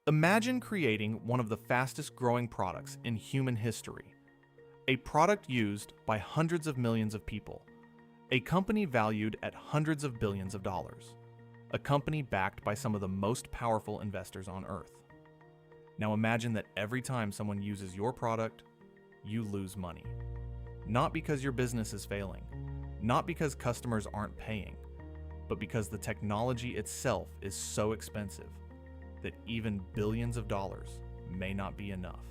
Imagine creating one of the fastest growing products in human history, a product used by hundreds of millions of people, a company valued at hundreds of billions of dollars, a company backed by some of the most powerful investors on Earth. Now imagine that every time someone uses your product, you lose money. Not because your business is failing, not because customers aren't paying, but because the technology itself is so expensive that even billions of dollars may not be enough.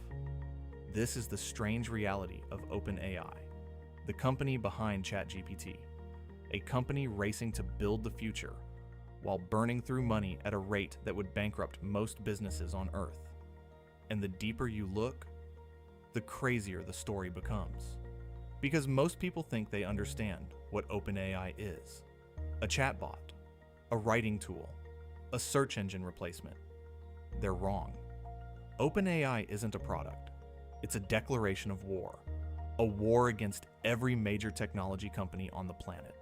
This is the strange reality of OpenAI, the company behind ChatGPT, a company racing to build the future while burning through money at a rate that would bankrupt most businesses on Earth. And the deeper you look, the crazier the story becomes. Because most people think they understand what OpenAI is: a chatbot, a writing tool, a search engine replacement. They're wrong. OpenAI isn't a product. It's a declaration of war. A war against every major technology company on the planet.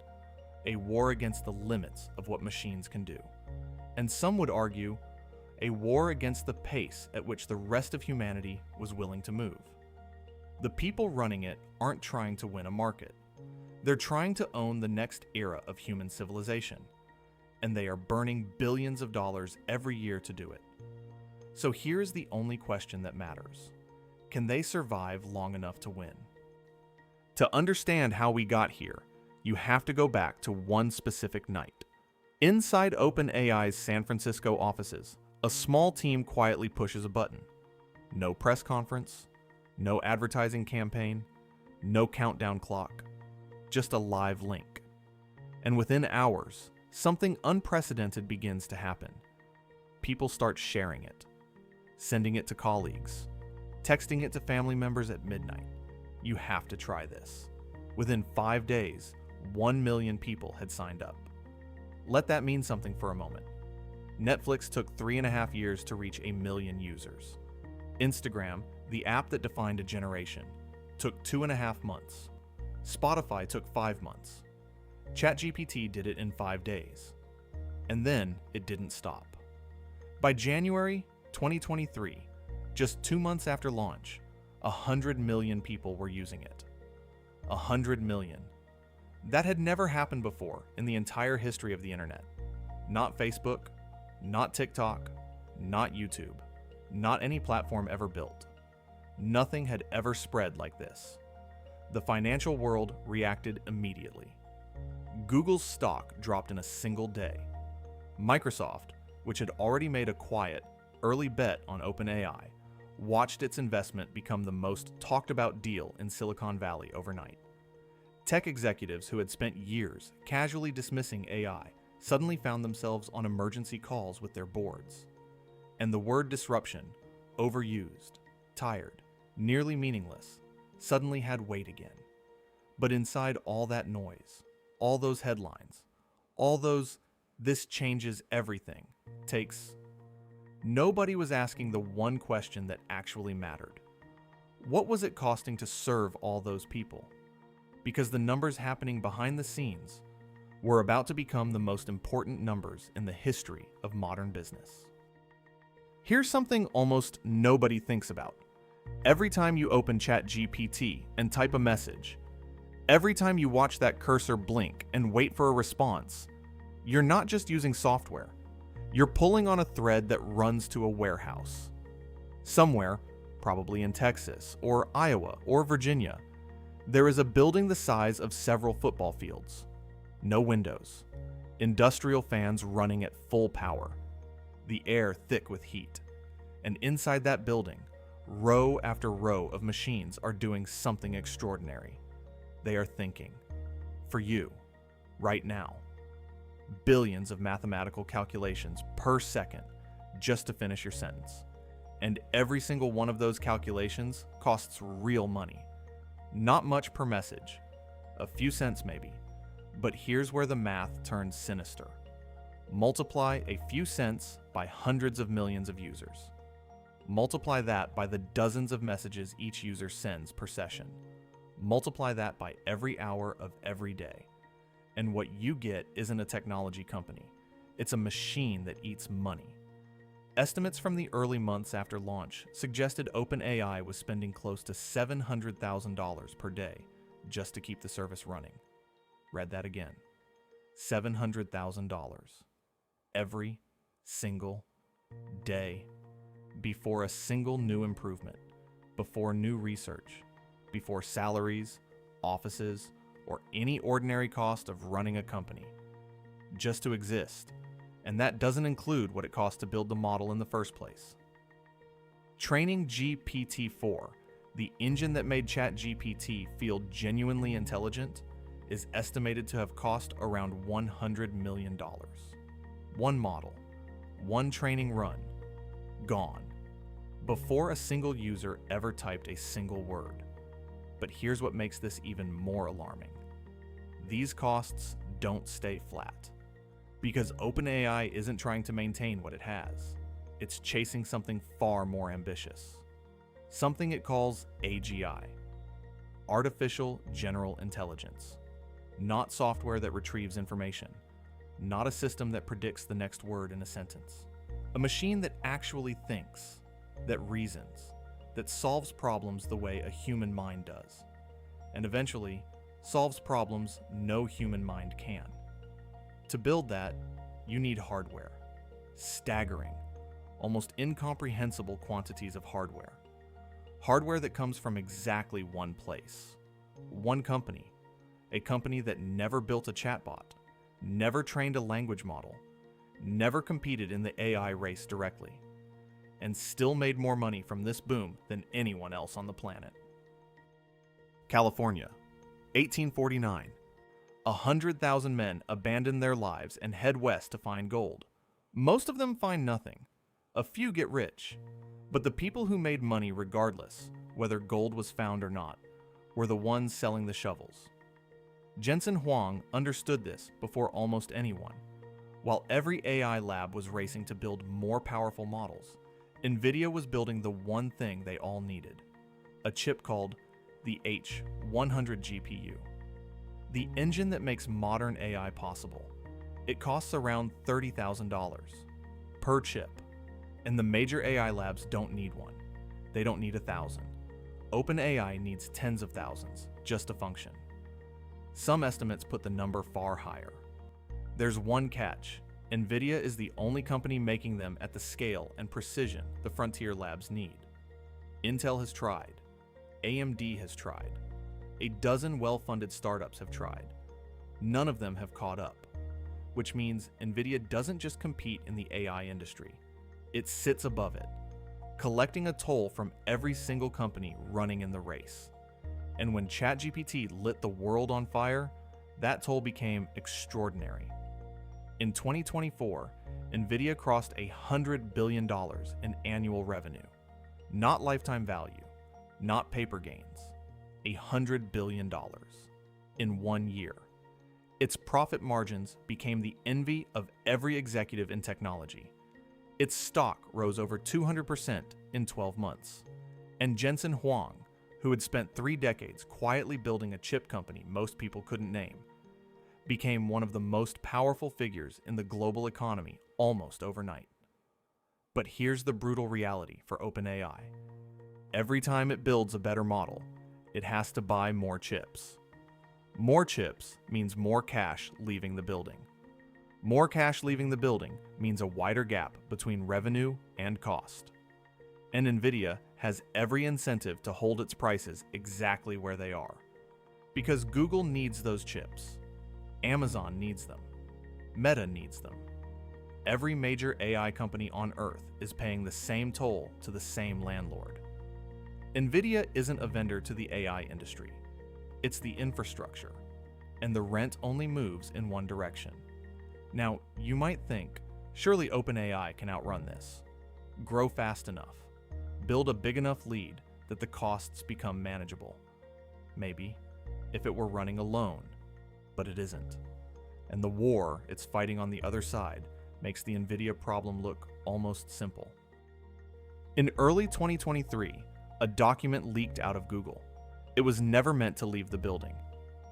A war against the limits of what machines can do. And some would argue, a war against the pace at which the rest of humanity was willing to move. The people running it aren't trying to win a market. They're trying to own the next era of human civilization. And they are burning billions of dollars every year to do it. So here's the only question that matters. Can they survive long enough to win? To understand how we got here, you have to go back to one specific night. Inside OpenAI's San Francisco offices, a small team quietly pushes a button. No press conference, no advertising campaign, no countdown clock, just a live link. And within hours, something unprecedented begins to happen. People start sharing it, sending it to colleagues, texting it to family members at midnight. You have to try this. Within 5 days, 1 million people had signed up. Let that mean something for a moment. Netflix took 3.5 years to reach 1 million users. Instagram, the app that defined a generation, took 2.5 months. Spotify took 5 months. ChatGPT did it in 5 days. And then it didn't stop. By January 2023, just 2 months after launch, 100 million people were using it. 100 million. That had never happened before in the entire history of the internet. Not Facebook, not TikTok, not YouTube, not any platform ever built. Nothing had ever spread like this. The financial world reacted immediately. Google's stock dropped in a single day. Microsoft, which had already made a quiet, early bet on OpenAI, watched its investment become the most talked about deal in Silicon Valley overnight. Tech executives who had spent years casually dismissing AI suddenly found themselves on emergency calls with their boards. And the word disruption, overused, tired, nearly meaningless, suddenly had weight again. But inside all that noise, all those headlines, all those "this changes everything" takes, nobody was asking the one question that actually mattered. What was it costing to serve all those people? Because the numbers happening behind the scenes were about to become the most important numbers in the history of modern business. Here's something almost nobody thinks about. Every time you open ChatGPT and type a message, every time you watch that cursor blink and wait for a response, you're not just using software. You're pulling on a thread that runs to a warehouse. Somewhere, probably in Texas or Iowa or Virginia, there is a building the size of several football fields. No windows. Industrial fans running at full power. The air thick with heat. And inside that building, row after row of machines are doing something extraordinary. They are thinking. For you, right now. Billions of mathematical calculations per second just to finish your sentence. And every single one of those calculations costs real money. Not much per message. A few cents maybe. But here's where the math turns sinister. Multiply a few cents by hundreds of millions of users. Multiply that by the dozens of messages each user sends per session. Multiply that by every hour of every day. And what you get isn't a technology company. It's a machine that eats money. Estimates from the early months after launch suggested OpenAI was spending close to $700,000 per day just to keep the service running. Read that again. $700,000 every single day, before a single new improvement, before new research, before salaries, offices, or any ordinary cost of running a company, just to exist. And that doesn't include what it costs to build the model in the first place. Training GPT-4, the engine that made ChatGPT feel genuinely intelligent, is estimated to have cost around $100 million. One model, one training run, gone, before a single user ever typed a single word. But here's what makes this even more alarming. These costs don't stay flat. Because OpenAI isn't trying to maintain what it has. It's chasing something far more ambitious. Something it calls AGI, Artificial General Intelligence. Not software that retrieves information. Not a system that predicts the next word in a sentence. A machine that actually thinks, that reasons, that solves problems the way a human mind does. And eventually, solves problems no human mind can. To build that, you need hardware. Staggering, almost incomprehensible quantities of hardware. Hardware that comes from exactly one place. One company. A company that never built a chatbot, never trained a language model, never competed in the AI race directly, and still made more money from this boom than anyone else on the planet. California, 1849. 100,000 men abandon their lives and head west to find gold. Most of them find nothing. A few get rich. But the people who made money regardless, whether gold was found or not, were the ones selling the shovels. Jensen Huang understood this before almost anyone. While every AI lab was racing to build more powerful models, NVIDIA was building the one thing they all needed, a chip called the H100 GPU. The engine that makes modern AI possible. It costs around $30,000 per chip, and the major AI labs don't need one. They don't need 1,000. OpenAI needs tens of thousands just to function. Some estimates put the number far higher. There's one catch. NVIDIA is the only company making them at the scale and precision the frontier labs need. Intel has tried. AMD has tried. A dozen well-funded startups have tried. None of them have caught up, which means NVIDIA doesn't just compete in the AI industry. It sits above it, collecting a toll from every single company running in the race. And when ChatGPT lit the world on fire, that toll became extraordinary. In 2024, NVIDIA crossed $100 billion in annual revenue. Not lifetime value, not paper gains. $100 billion in 1 year. Its profit margins became the envy of every executive in technology. Its stock rose over 200% in 12 months. And Jensen Huang, who had spent 3 decades quietly building a chip company most people couldn't name, became one of the most powerful figures in the global economy almost overnight. But here's the brutal reality for OpenAI. Every time it builds a better model, it has to buy more chips. More chips means more cash leaving the building. More cash leaving the building means a wider gap between revenue and cost. And NVIDIA has every incentive to hold its prices exactly where they are. Because Google needs those chips. Amazon needs them. Meta needs them. Every major AI company on Earth is paying the same toll to the same landlord. NVIDIA isn't a vendor to the AI industry. It's the infrastructure, and the rent only moves in one direction. Now, you might think, surely OpenAI can outrun this. Grow fast enough. Build a big enough lead that the costs become manageable. Maybe, if it were running alone, but it isn't. And the war it's fighting on the other side makes the NVIDIA problem look almost simple. In early 2023, a document leaked out of Google. It was never meant to leave the building,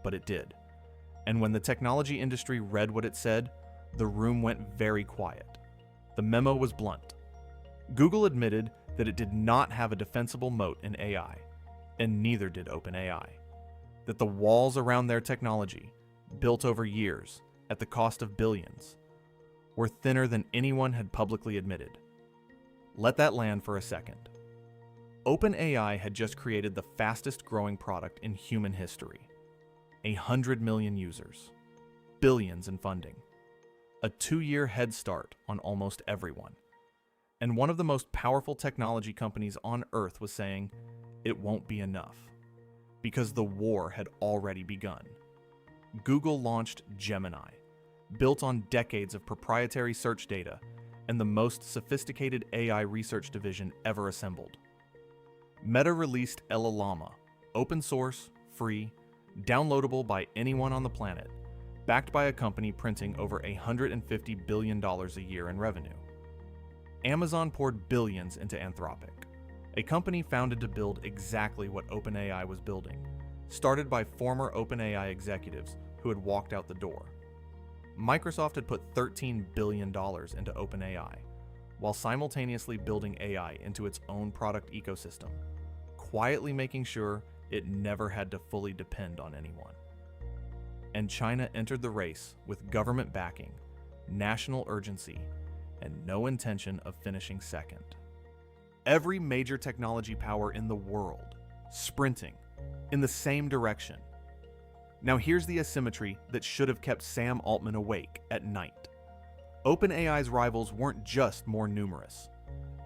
but it did. And when the technology industry read what it said, the room went very quiet. The memo was blunt. Google admitted that it did not have a defensible moat in AI, and neither did OpenAI. That the walls around their technology, built over years at the cost of billions, were thinner than anyone had publicly admitted. Let that land for a second. OpenAI had just created the fastest growing product in human history. 100 million users, billions in funding, a 2-year head start on almost everyone. And one of the most powerful technology companies on Earth was saying, it won't be enough, because the war had already begun. Google launched Gemini, built on decades of proprietary search data and the most sophisticated AI research division ever assembled. Meta released Llama, open source, free, downloadable by anyone on the planet, backed by a company printing over $150 billion a year in revenue. Amazon poured billions into Anthropic, a company founded to build exactly what OpenAI was building, started by former OpenAI executives who had walked out the door. Microsoft had put $13 billion into OpenAI, while simultaneously building AI into its own product ecosystem, quietly making sure it never had to fully depend on anyone. And China entered the race with government backing, national urgency, and no intention of finishing second. Every major technology power in the world sprinting in the same direction. Now here's the asymmetry that should have kept Sam Altman awake at night. OpenAI's rivals weren't just more numerous.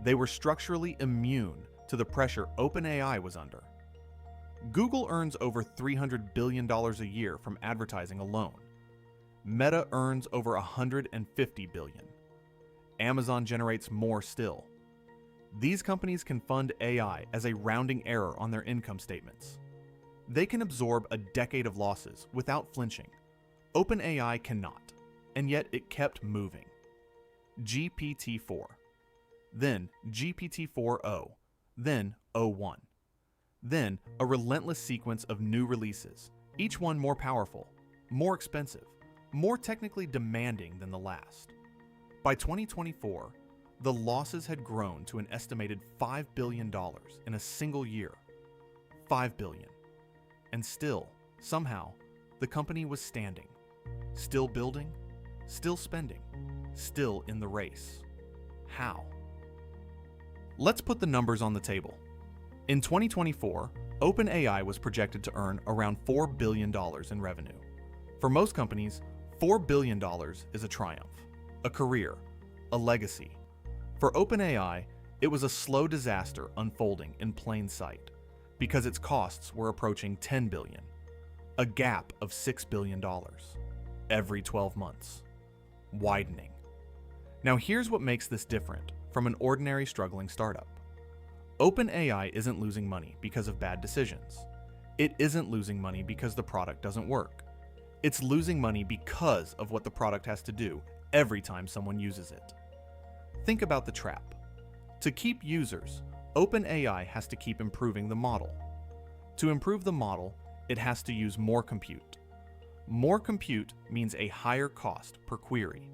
They were structurally immune to the pressure OpenAI was under. Google earns over $300 billion a year from advertising alone. Meta earns over $150 billion. Amazon generates more still. These companies can fund AI as a rounding error on their income statements. They can absorb a decade of losses without flinching. OpenAI cannot, and yet it kept moving. GPT-4, then GPT-4o, then o1. Then a relentless sequence of new releases, each one more powerful, more expensive, more technically demanding than the last. By 2024, the losses had grown to an estimated $5 billion in a single year. $5 billion. And still, somehow, the company was standing, still building, still spending, still in the race. How? Let's put the numbers on the table. In 2024, OpenAI was projected to earn around $4 billion in revenue. For most companies, $4 billion is a triumph, a career, a legacy. For OpenAI, it was a slow disaster unfolding in plain sight, because its costs were approaching $10 billion, a gap of $6 billion every 12 months, widening. Now here's what makes this different from an ordinary struggling startup. OpenAI isn't losing money because of bad decisions. It isn't losing money because the product doesn't work. It's losing money because of what the product has to do every time someone uses it. Think about the trap. To keep users, OpenAI has to keep improving the model. To improve the model, it has to use more compute. More compute means a higher cost per query.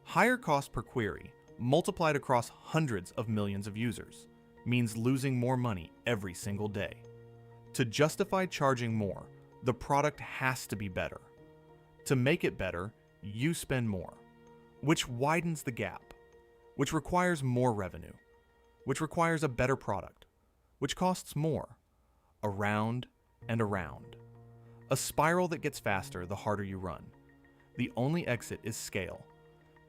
Higher cost per query, multiplied across hundreds of millions of users, means losing more money every single day. To justify charging more, the product has to be better. To make it better, you spend more, which widens the gap, which requires more revenue, which requires a better product, which costs more, around and around. A spiral that gets faster the harder you run. The only exit is scale.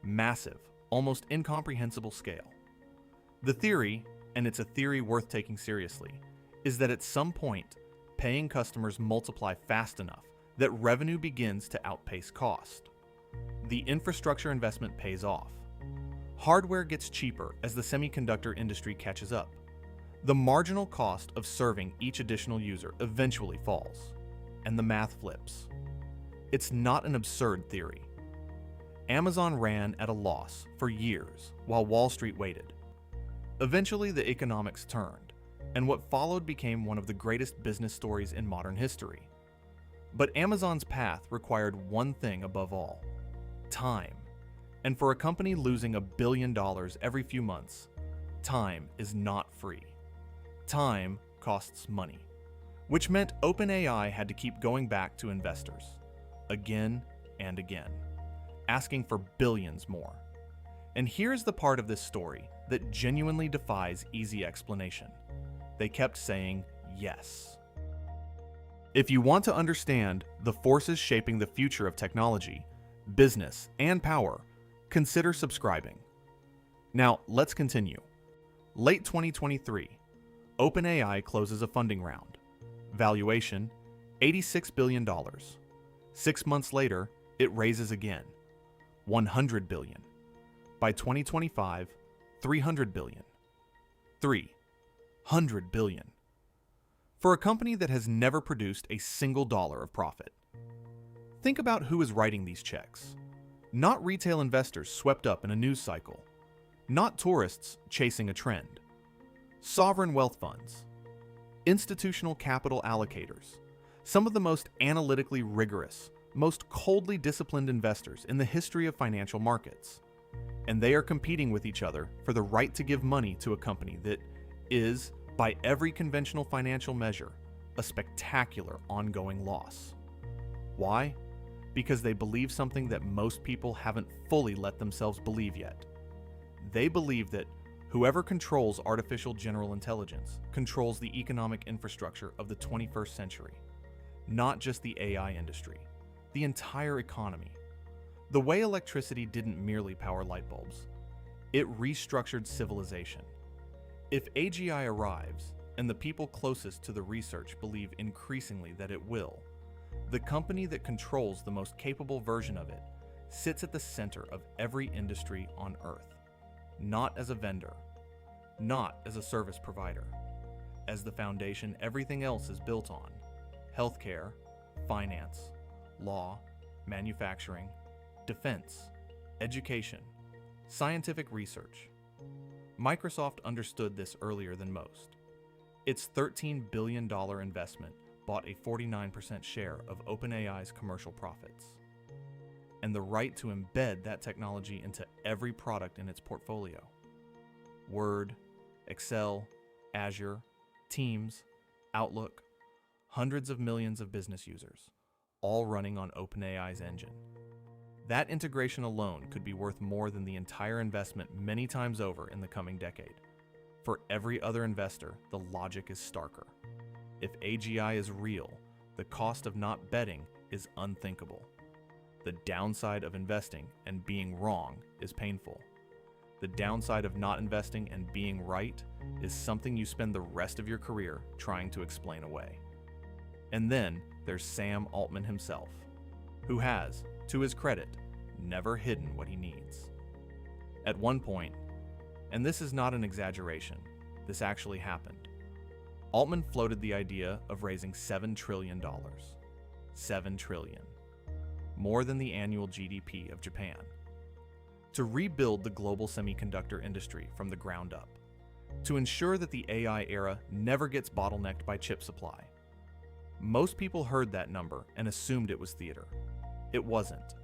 Massive, almost incomprehensible scale. The theory, and it's a theory worth taking seriously, is that at some point, paying customers multiply fast enough that revenue begins to outpace cost. The infrastructure investment pays off. Hardware gets cheaper as the semiconductor industry catches up. The marginal cost of serving each additional user eventually falls, and the math flips. It's not an absurd theory. Amazon ran at a loss for years while Wall Street waited. Eventually, the economics turned, and what followed became one of the greatest business stories in modern history. But Amazon's path required one thing above all: time. And for a company losing $1 billion every few months, time is not free. Time costs money, which meant OpenAI had to keep going back to investors, again and again, asking for billions more. And here's the part of this story that genuinely defies easy explanation. They kept saying yes. If you want to understand the forces shaping the future of technology, business, and power, consider subscribing. Now, let's continue. Late 2023, OpenAI closes a funding round. Valuation, $86 billion. 6 months later, it raises again, $100 billion. By 2025, $300 billion. $300 billion. For a company that has never produced a single dollar of profit. Think about who is writing these checks. Not retail investors swept up in a news cycle. Not tourists chasing a trend. Sovereign wealth funds. Institutional capital allocators. Some of the most analytically rigorous, most coldly disciplined investors in the history of financial markets. And they are competing with each other for the right to give money to a company that is, by every conventional financial measure, a spectacular ongoing loss. Why? Because they believe something that most people haven't fully let themselves believe yet. They believe that whoever controls artificial general intelligence controls the economic infrastructure of the 21st century. Not just the AI industry, the entire economy. The way electricity didn't merely power light bulbs, it restructured civilization. If AGI arrives, and the people closest to the research believe increasingly that it will, the company that controls the most capable version of it sits at the center of every industry on Earth, not as a vendor, not as a service provider, as the foundation everything else is built on: healthcare, finance, law, manufacturing, defense, education, scientific research. Microsoft understood this earlier than most. Its $13 billion investment bought a 49% share of OpenAI's commercial profits, and the right to embed that technology into every product in its portfolio. Word, Excel, Azure, Teams, Outlook, hundreds of millions of business users, all running on OpenAI's engine. That integration alone could be worth more than the entire investment many times over in the coming decade. For every other investor, the logic is starker. If AGI is real, the cost of not betting is unthinkable. The downside of investing and being wrong is painful. The downside of not investing and being right is something you spend the rest of your career trying to explain away. And then there's Sam Altman himself, who has, to his credit, never hidden what he needs. At one point, and this is not an exaggeration, this actually happened, Altman floated the idea of raising $7 trillion. $7 trillion. More than the annual GDP of Japan. To rebuild the global semiconductor industry from the ground up. To ensure that the AI era never gets bottlenecked by chip supply. Most people heard that number and assumed it was theater. It wasn't.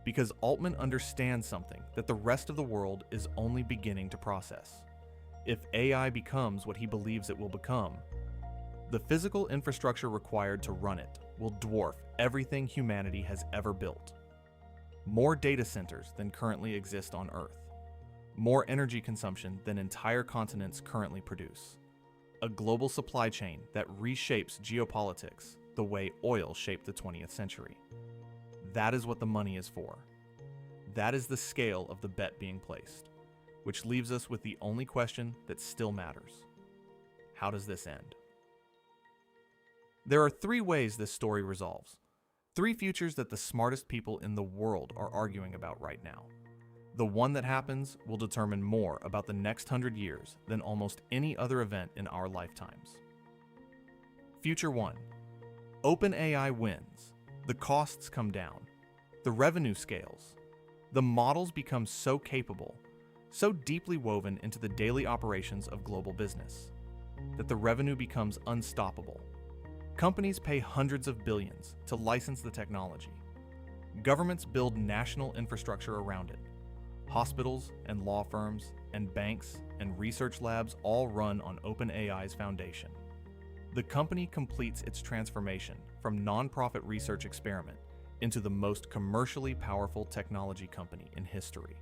Because Altman understands something that the rest of the world is only beginning to process. If AI becomes what he believes it will become, the physical infrastructure required to run it will dwarf everything humanity has ever built. More data centers than currently exist on Earth. More energy consumption than entire continents currently produce. A global supply chain that reshapes geopolitics the way oil shaped the 20th century. That is what the money is for. That is the scale of the bet being placed, which leaves us with the only question that still matters. How does this end? There are 3 ways this story resolves. 3 futures that the smartest people in the world are arguing about right now. The one that happens will determine more about the next 100 years than almost any other event in our lifetimes. Future 1. OpenAI wins. The costs come down. The revenue scales. The models become so capable, so deeply woven into the daily operations of global business, that the revenue becomes unstoppable. Companies pay hundreds of billions to license the technology. Governments build national infrastructure around it. Hospitals and law firms and banks and research labs all run on OpenAI's foundation. The company completes its transformation from nonprofit research experiment into the most commercially powerful technology company in history.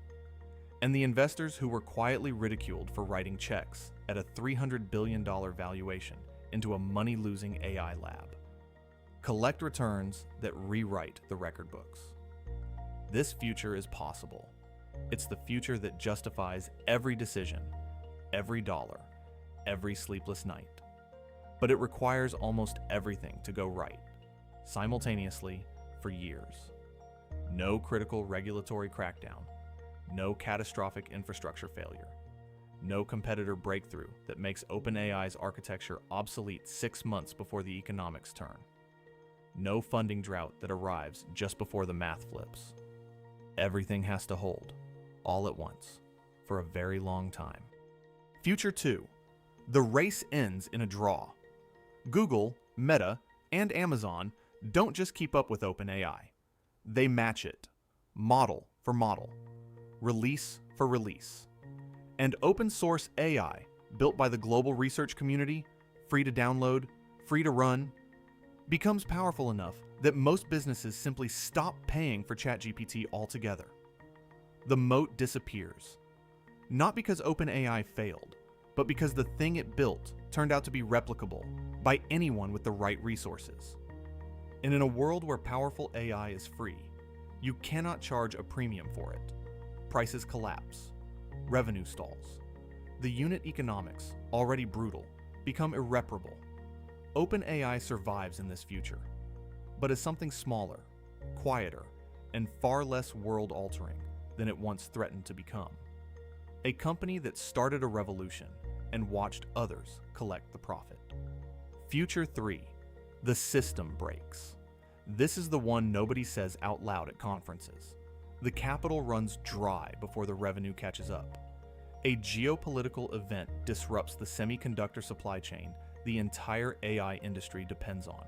And the investors who were quietly ridiculed for writing checks at a $300 billion valuation into a money-losing AI lab collect returns that rewrite the record books. This future is possible. It's the future that justifies every decision, every dollar, every sleepless night. But it requires almost everything to go right, simultaneously, for years. No critical regulatory crackdown, no catastrophic infrastructure failure, no competitor breakthrough that makes OpenAI's architecture obsolete 6 months before the economics turn, no funding drought that arrives just before the math flips. Everything has to hold, all at once, for a very long time. Future 2. The race ends in a draw. Google, Meta, and Amazon don't just keep up with OpenAI. They match it, model for model, release for release. And open source AI, built by the global research community, free to download, free to run, becomes powerful enough that most businesses simply stop paying for ChatGPT altogether. The moat disappears. Not because OpenAI failed, but because the thing it built turned out to be replicable by anyone with the right resources. And in a world where powerful AI is free, you cannot charge a premium for it. Prices collapse. Revenue stalls. The unit economics, already brutal, become irreparable. OpenAI survives in this future, but as something smaller, quieter, and far less world-altering than it once threatened to become. A company that started a revolution and watched others collect the profit. Future 3. The system breaks. This is the one nobody says out loud at conferences. The capital runs dry before the revenue catches up. A geopolitical event disrupts the semiconductor supply chain the entire AI industry depends on.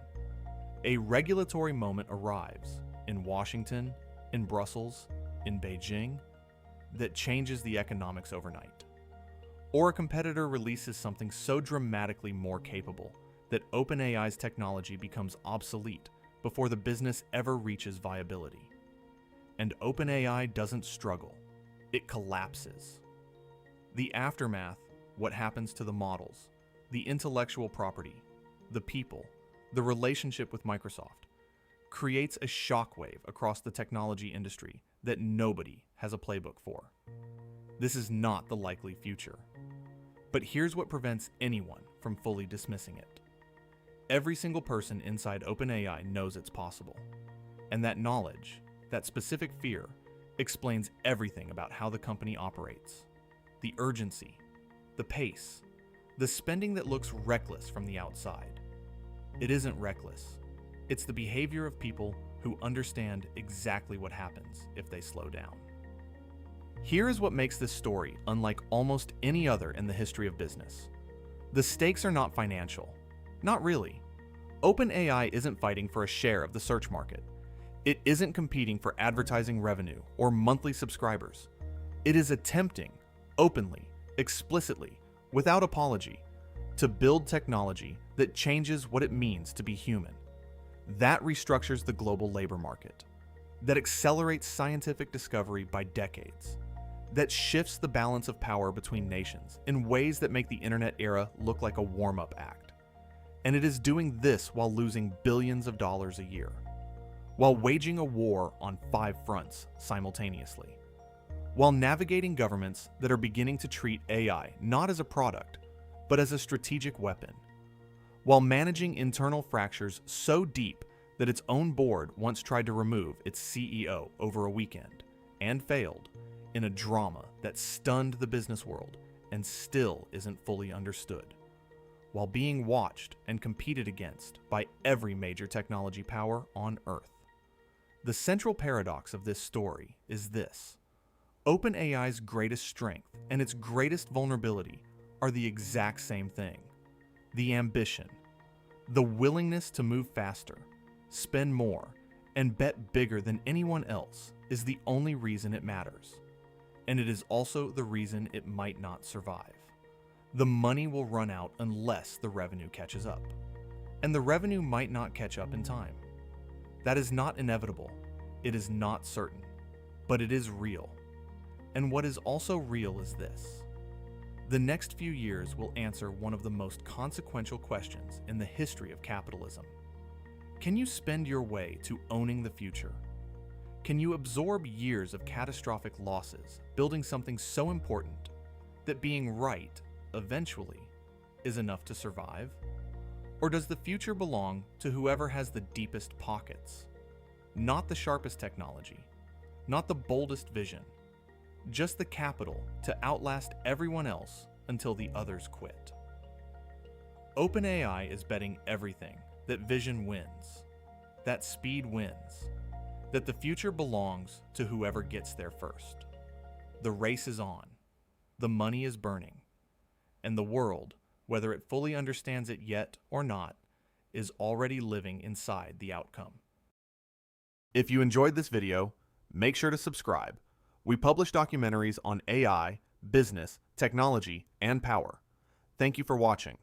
A regulatory moment arrives in Washington, in Brussels, in Beijing, that changes the economics overnight. Or a competitor releases something so dramatically more capable that OpenAI's technology becomes obsolete before the business ever reaches viability. And OpenAI doesn't struggle, it collapses. The aftermath, what happens to the models, the intellectual property, the people, the relationship with Microsoft, creates a shockwave across the technology industry that nobody has a playbook for. This is not the likely future. But here's what prevents anyone from fully dismissing it. Every single person inside OpenAI knows it's possible. And that knowledge, that specific fear, explains everything about how the company operates. The urgency, the pace, the spending that looks reckless from the outside. It isn't reckless. It's the behavior of people who understand exactly what happens if they slow down. Here is what makes this story unlike almost any other in the history of business. The stakes are not financial. Not really. OpenAI isn't fighting for a share of the search market. It isn't competing for advertising revenue or monthly subscribers. It is attempting, openly, explicitly, without apology, to build technology that changes what it means to be human. That restructures the global labor market. That accelerates scientific discovery by decades. That shifts the balance of power between nations in ways that make the internet era look like a warm-up act. And it is doing this while losing billions of dollars a year. While waging a war on 5 fronts simultaneously. While navigating governments that are beginning to treat AI not as a product, but as a strategic weapon. While managing internal fractures so deep that its own board once tried to remove its CEO over a weekend, and failed, in a drama that stunned the business world and still isn't fully understood. While being watched and competed against by every major technology power on Earth. The central paradox of this story is this. OpenAI's greatest strength and its greatest vulnerability are the exact same thing. The ambition. The willingness to move faster, spend more, and bet bigger than anyone else is the only reason it matters. And it is also the reason it might not survive. The money will run out unless the revenue catches up. And the revenue might not catch up in time. That is not inevitable. It is not certain. But it is real. And what is also real is this. The next few years will answer one of the most consequential questions in the history of capitalism. Can you spend your way to owning the future? Can you absorb years of catastrophic losses, building something so important that being right, eventually, is enough to survive? Or does the future belong to whoever has the deepest pockets? Not the sharpest technology, not the boldest vision, just the capital to outlast everyone else until the others quit. OpenAI is betting everything that vision wins, that speed wins, that the future belongs to whoever gets there first. The race is on, the money is burning, and the world, whether it fully understands it yet or not, is already living inside the outcome. If you enjoyed this video, make sure to subscribe. We publish documentaries on AI, business, technology, and power. Thank you for watching.